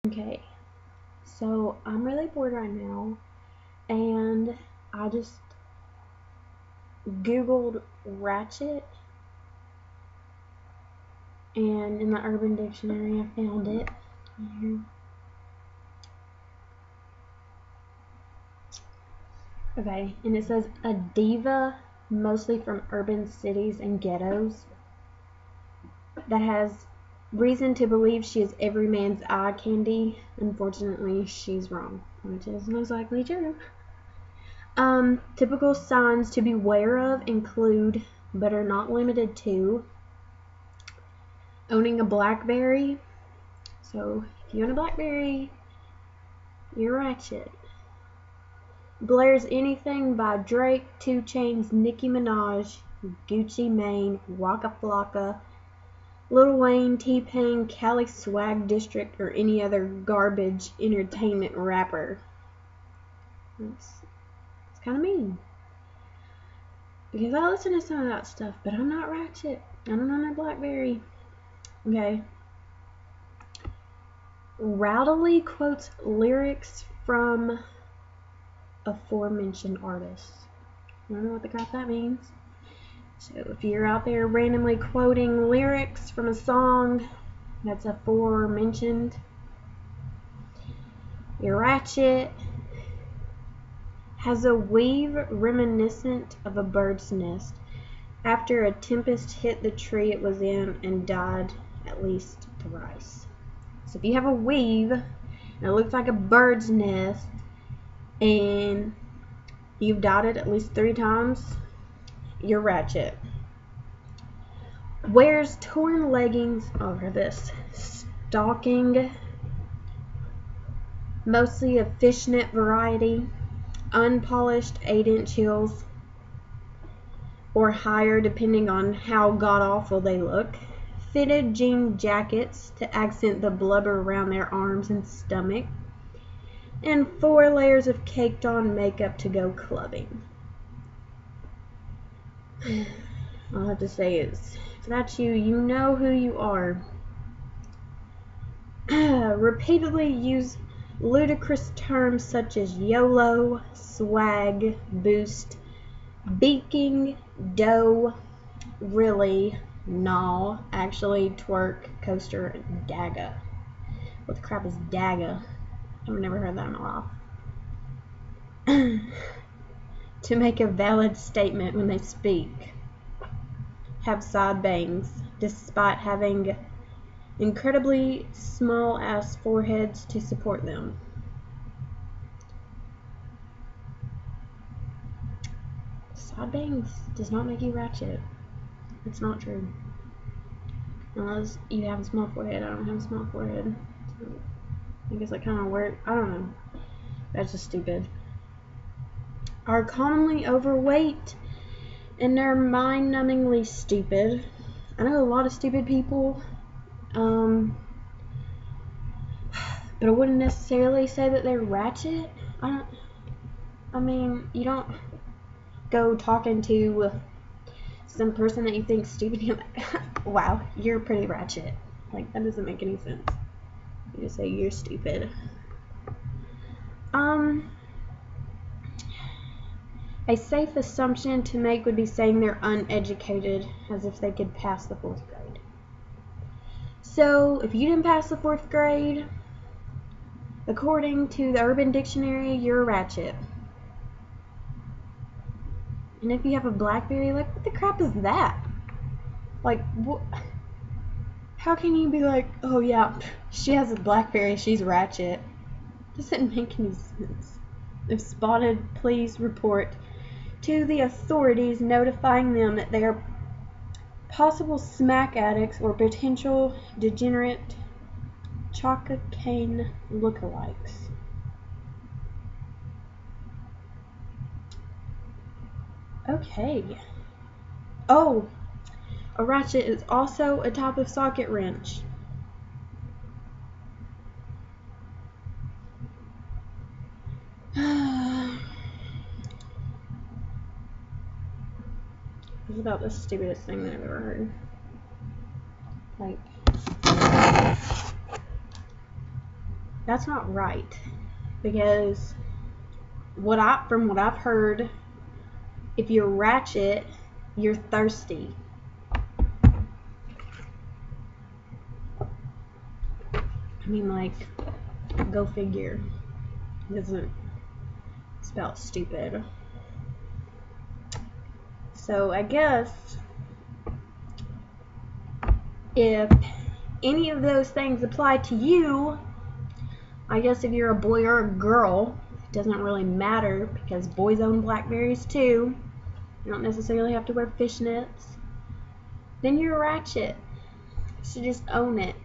Okay, so I'm really bored right now, and I just Googled Ratchet, and in the Urban Dictionary I found it. Here. Okay, and it says a diva, mostly from urban cities and ghettos, that has reason to believe she is every man's eye candy. Unfortunately, she's wrong, which is most likely true. Typical signs to beware of include, but are not limited to, owning a BlackBerry. So if you own a BlackBerry, you're Ratchet. Blares anything by Drake, 2 Chainz, Nicki Minaj, Gucci Mane, Waka Flocka, Lil Wayne, T-Pain, Cali Swag District, or any other garbage entertainment rapper. It's kind of mean. Because I listen to some of that stuff, but I'm not Ratchet. I don't own a BlackBerry. Okay. Rowdily quotes lyrics from aforementioned artists. I don't know what the crap that means. So if you're out there randomly quoting lyrics from a song that's aforementioned, you're Ratchet. Has a weave reminiscent of a bird's nest after a tempest hit the tree it was in and died at least thrice. So if you have a weave and it looks like a bird's nest and you've died it at least 3 times, you're Ratchet. Wears torn leggings over this stocking, mostly a fishnet variety, unpolished 8-inch heels, or higher depending on how god-awful they look, fitted jean jackets to accent the blubber around their arms and stomach, and 4 layers of caked on makeup to go clubbing. All I have to say is, if that's you, you know who you are. Repeatedly use ludicrous terms such as YOLO, swag, boost, beaking, dough, really, no, actually, twerk, coaster, daga. What the crap is daga? I've never heard that in my life. To make a valid statement when they speak. Have side bangs, despite having incredibly small ass foreheads to support them. Side bangs does not make you Ratchet. It's not true. Unless you have a small forehead. I don't have a small forehead. So I guess that kind of works. I don't know. That's just stupid. Are commonly overweight and they're mind-numbingly stupid. I know a lot of stupid people. But I wouldn't necessarily say that they're Ratchet. I mean, you don't go talking to some person that you think stupid, you're like, wow, you're pretty Ratchet. Like, that doesn't make any sense. You just say you're stupid. A safe assumption to make would be saying they're uneducated, as if they could pass the 4th grade. So, if you didn't pass the 4th grade, according to the Urban Dictionary, you're a Ratchet. And if you have a BlackBerry, like, what the crap is that? Like, what? How can you be like, oh yeah, she has a BlackBerry, she's Ratchet? Doesn't make any sense. If spotted, please report to the authorities, notifying them that they are possible smack addicts or potential degenerate Chaka Kane lookalikes. Okay. Oh, a ratchet is also a type of socket wrench. This is about the stupidest thing that I've ever heard. Like, That's not right. Because from what I've heard, if you're Ratchet, you're thirsty. I mean, like, go figure. Doesn't spell stupid. So I guess if any of those things apply to you, I guess if you're a boy or a girl, it doesn't really matter because boys own Blackberries too. You don't necessarily have to wear fishnets. Then you're a Ratchet. So just own it.